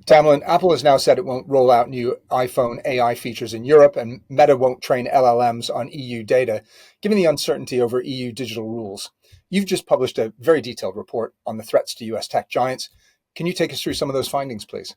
Tamlin, Apple has now said it won't roll out new iPhone AI features in Europe, and Meta won't train LLMs on EU data, given the uncertainty over EU digital rules. You've just published a very detailed report on the threats to US tech giants. Can you take us through some of those findings, please?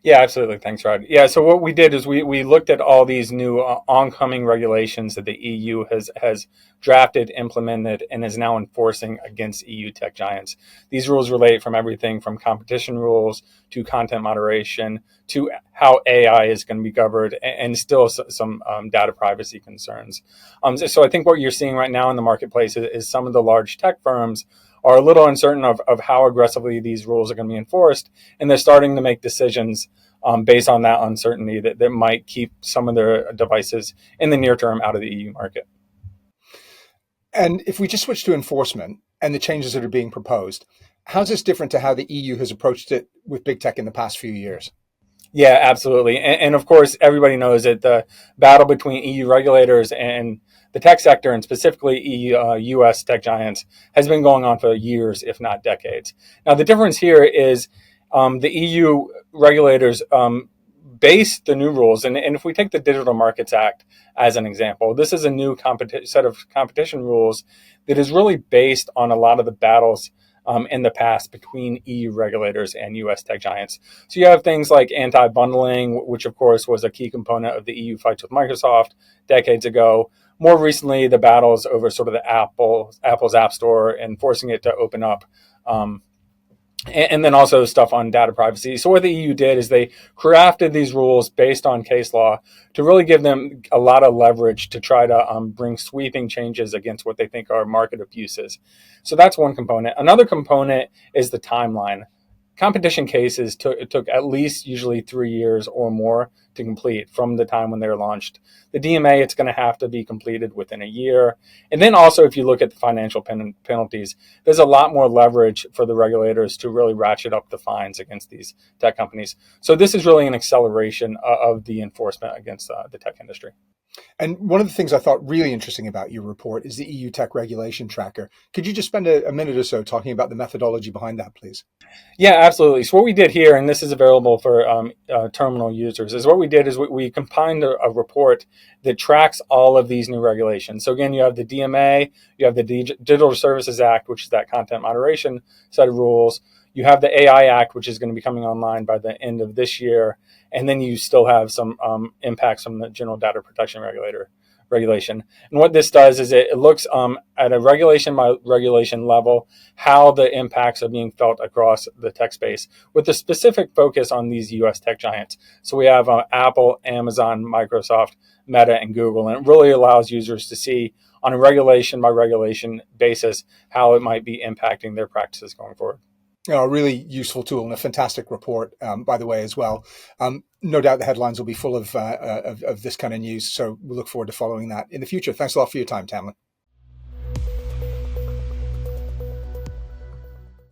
Yeah, absolutely. Thanks, Rod. Yeah, so what we did is we looked at all these new oncoming regulations that the EU has drafted, implemented, and is now enforcing against EU tech giants. These rules relate from everything from competition rules to content moderation to how AI is going to be governed, and still some data privacy concerns. So I think what you're seeing right now in the marketplace is some of the large tech firms are a little uncertain of how aggressively these rules are going to be enforced, and they're starting to make decisions based on that uncertainty that might keep some of their devices in the near term out of the EU market. And if we just switch to enforcement and the changes that are being proposed, how's this different to how the EU has approached it with big tech in the past few years? Yeah, absolutely. And of course, everybody knows that the battle between EU regulators and the tech sector, and specifically US tech giants, has been going on for years, if not decades. Now, the difference here is the EU regulators base the new rules. And if we take the Digital Markets Act as an example, this is a new set of competition rules that is really based on a lot of the battles in the past between EU regulators and US tech giants. So you have things like anti-bundling, which of course was a key component of the EU fights with Microsoft decades ago. More recently, the battles over sort of the Apple's App Store and forcing it to open up. And then also stuff on data privacy. So what the EU did is they crafted these rules based on case law to really give them a lot of leverage to try to bring sweeping changes against what they think are market abuses. So that's one component. Another component is the timeline. Competition cases took at least usually 3 years or more to complete from the time when they were launched. The DMA, it's going to have to be completed within a year. And then also, if you look at the financial penalties, there's a lot more leverage for the regulators to really ratchet up the fines against these tech companies. So this is really an acceleration of the enforcement against the tech industry. And one of the things I thought really interesting about your report is the EU Tech Regulation Tracker. Could you just spend a minute or so talking about the methodology behind that, please? Yeah, absolutely. So what we did here, and this is available for terminal users, is what we did is we compiled a report that tracks all of these new regulations. So again, you have the DMA, you have the Digital Services Act, which is that content moderation set of rules. You have the AI Act, which is going to be coming online by the end of this year. And then you still have some impacts from the General Data Protection regulation. And what this does is it looks at a regulation by regulation level how the impacts are being felt across the tech space, with a specific focus on these US tech giants. So we have Apple, Amazon, Microsoft, Meta, and Google. And it really allows users to see on a regulation by regulation basis how it might be impacting their practices going forward. A really useful tool and a fantastic report, by the way, as well. No doubt the headlines will be full of this kind of news, so we look forward to following that in the future. Thanks a lot for your time, Tamlin.